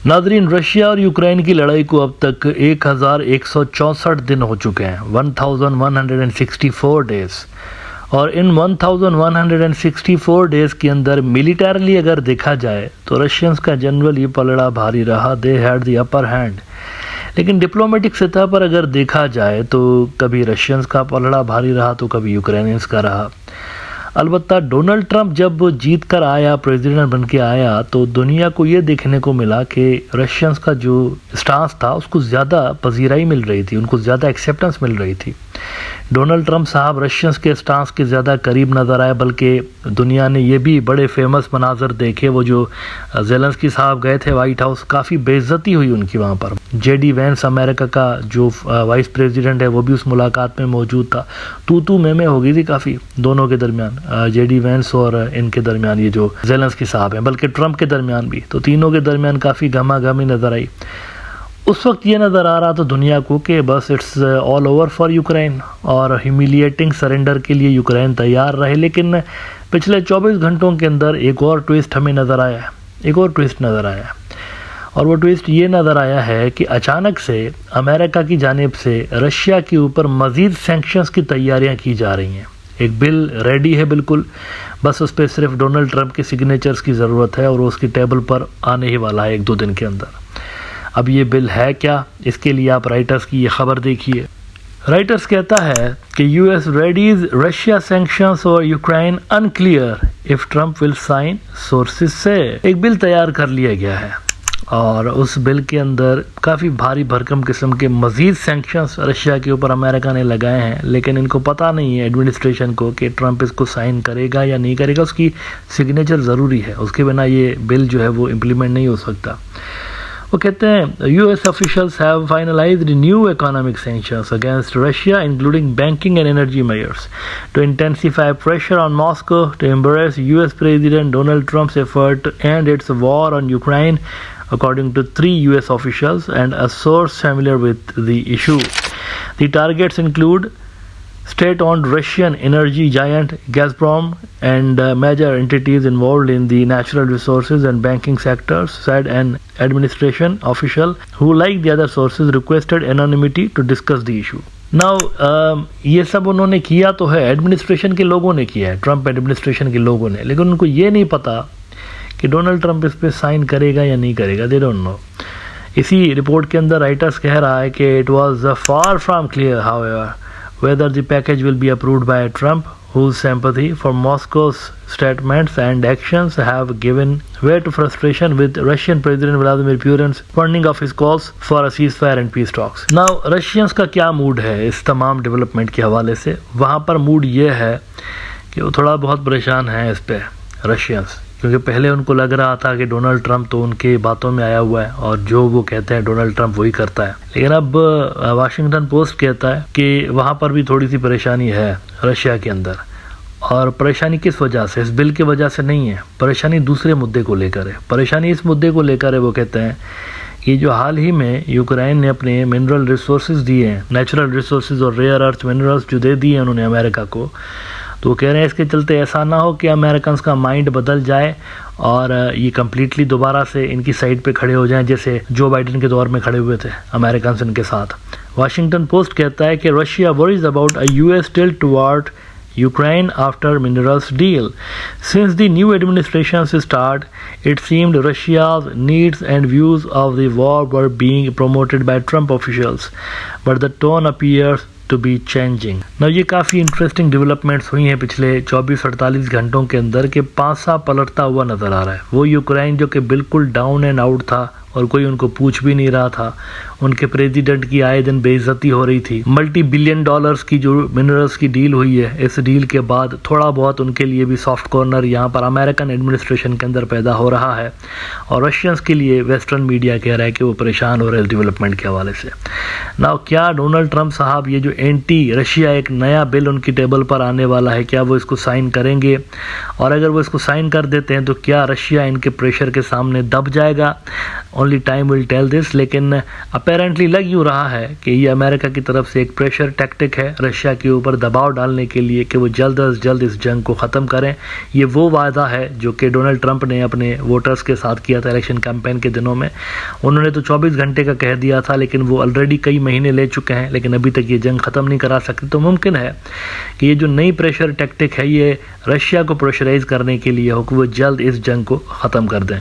नाज़रीन, रशिया और यूक्रेन की लड़ाई को अब तक 1164 दिन हो चुके हैं, 1164 डेज। और इन 1164 डेज के अंदर मिलिटरली अगर देखा जाए तो रशियंस का जनरल ये पलड़ा भारी रहा, they had the upper hand. लेकिन डिप्लोमेटिक सतह पर अगर देखा जाए तो कभी रशियंस का पलड़ा भारी रहा तो कभी यूक्रेनियंस का रहा। अलबत्ता डोनाल्ड ट्रंप जब जीत कर आया, प्रेसिडेंट बन के आया, तो दुनिया को ये देखने को मिला कि रशियंस का जो स्टांस था उसको ज़्यादा पजीराई मिल रही थी, उनको ज़्यादा एक्सेप्टेंस मिल रही थी। डोनाल्ड ट्रंप साहब रशियंस के स्टांस के ज़्यादा करीब नज़र आए, बल्कि दुनिया ने ये भी बड़े फेमस मनाजर देखे। वो जो ज़ेलेंस्की साहब गए थे वाइट हाउस, काफ़ी बेइज्जती हुई उनकी वहाँ पर। जेडी वैंस अमेरिका का जो वाइस प्रेसिडेंट है वो भी उस मुलाकात में मौजूद था। तू में हो गई थी काफ़ी दोनों के दरमियान, जेडी वैंस और इनके दरमियान ये जो ज़ेलेंस्की साहब हैं, बल्कि ट्रंप के दरमियान भी। तो तीनों के दरमियान काफ़ी घमाघमी नज़र आई। उस वक्त ये नज़र आ रहा था दुनिया को कि बस it's all over for Ukraine और ह्यूमिलिएटिंग सरेंडर के लिए यूक्रेन तैयार रहे। लेकिन पिछले 24 घंटों के अंदर एक और ट्विस्ट हमें नज़र आया है, एक और ट्विस्ट नज़र आया है। और वो ट्विस्ट ये नज़र आया है कि अचानक से अमेरिका की जानिब से रशिया के ऊपर मज़ीद सैंक्शंस की तैयारियां की जा रही हैं। एक बिल रेडी है बिल्कुल, बस उस पर सिर्फ डोनाल्ड ट्रंप के सिग्नेचर्स की ज़रूरत है और वो उसकी टेबल पर आने ही वाला है 1-2 दिन के अंदर। अब ये बिल है क्या, इसके लिए आप राइटर्स की ये खबर देखिए। राइटर्स कहता है कि यूएस रेडीज रशिया सैंक्शंस और Ukraine unclear if Trump will sign, sources से एक बिल तैयार कर लिया गया है और उस बिल के अंदर काफ़ी भारी भरकम किस्म के मज़ीद सैंक्शंस रशिया के ऊपर अमेरिका ने लगाए हैं। लेकिन इनको पता नहीं है एडमिनिस्ट्रेशन को कि ट्रंप इसको साइन करेगा या नहीं करेगा, उसकी सिग्नेचर ज़रूरी है, उसके बिना ये बिल जो है वो इम्प्लीमेंट नहीं हो सकता। वो कहते हैं US officials have finalised new economic sanctions against Russia including banking and energy measures to intensify pressure on Moscow to embrace US president Donald Trump's effort to end its war on Ukraine, according to 3 US officials and a source familiar with the issue. The targets include state-owned Russian energy giant Gazprom and major entities involved in the natural resources and banking sectors, said an administration official who, like the other sources, requested anonymity to discuss the issue. Now, ये सब उन्होंने किया तो है, administration के लोगों ने किया है, ट्रंप एडमिनिस्ट्रेशन के लोगों ने, लेकिन उनको ये नहीं पता कि डोनाल्ड ट्रंप इस पे साइन करेगा या नहीं करेगा। They don't know. इसी रिपोर्ट के अंदर राइटर्स कह रहा है कि it was far from clear however whether the package will be approved by Trump, whose sympathy for Moscow's statements and actions have given way to frustration with Russian President Vladimir Putin's warning of his calls for a ceasefire and peace talks. Now, Russians का क्या mood है इस तमाम development के हवाले से? वहाँ पर मूड ये है कि वो थोड़ा बहुत परेशान है इस पे रशियंस, क्योंकि पहले उनको लग रहा था कि डोनाल्ड ट्रंप तो उनके बातों में आया हुआ है और जो वो कहते हैं डोनाल्ड ट्रंप वही करता है। लेकिन अब वाशिंगटन पोस्ट कहता है कि वहाँ पर भी थोड़ी सी परेशानी है रशिया के अंदर। और परेशानी किस वजह से? इस बिल की वजह से नहीं है, परेशानी दूसरे मुद्दे को लेकर है। परेशानी इस मुद्दे को लेकर है, वो कहते हैं कि जो हाल ही में यूक्रेन ने अपने मिनरल रिसोर्सेज दिए हैं, नेचुरल रिसोर्सेज और रेयर अर्थ मिनरल्स जो दे दिए हैं उन्होंने अमेरिका को, तो वो कह रहे हैं इसके चलते ऐसा ना हो कि अमेरिकन्स का माइंड बदल जाए और ये कम्प्लीटली दोबारा से इनकी साइड पे खड़े हो जाएं, जैसे जो बाइडेन के दौर में खड़े हुए थे अमेरिकन्स इनके साथ। वाशिंगटन पोस्ट कहता है कि Russia worries about a US tilt toward Ukraine after minerals deal. Since the new administration's start, it seemed Russia's needs and views of the war were being promoted by Trump officials, but the tone appears to be changing. Now ये काफ़ी interesting developments हुई हैं पिछले 24-48 घंटों के अंदर के पासा पलटता हुआ नज़र आ रहा है। वो यूक्रेन जो कि बिल्कुल डाउन एंड आउट था और कोई उनको पूछ भी नहीं रहा था, उनके प्रेसिडेंट की आए दिन बेइज्जती हो रही थी। $multi-billion की जो मिनरल्स की डील हुई है, इस डील के बाद थोड़ा बहुत उनके लिए भी सॉफ्ट कॉर्नर यहाँ पर अमेरिकन एडमिनिस्ट्रेशन के अंदर पैदा हो रहा है और रशियंस के लिए वेस्टर्न मीडिया कह रहा है कि वो परेशान हो रहे हैं डेवलपमेंट के हवाले से। ना क्या डोनाल्ड ट्रंप साहब ये जो एंटी रशिया एक नया बिल उनकी टेबल पर आने वाला है, क्या वो इसको साइन करेंगे? और अगर वो इसको साइन कर देते हैं तो क्या रशिया इनके प्रेशर के सामने दब जाएगा? Only time will tell this, लेकिन अपेरेंटली लग यूँ रहा है कि ये अमेरिका की तरफ से एक प्रेशर टैक्टिक है रशिया के ऊपर दबाव डालने के लिए कि वो जल्द अज जल्द इस जंग को ख़त्म करें। ये वो वादा है जो कि डोनाल्ड ट्रंप ने अपने वोटर्स के साथ किया था इलेक्शन कैंपेन के दिनों में। उन्होंने तो 24 घंटे का कह दिया था, लेकिन वो ऑलरेडी कई महीने ले चुके हैं, लेकिन अभी तक ये जंग ख़त्म नहीं करा सकते। तो मुमकिन है कि ये जो नई प्रेशर टैक्टिक है ये रशिया को प्रेशराइज करने के लिए हो कि वो जल्द इस जंग को ख़त्म कर दें।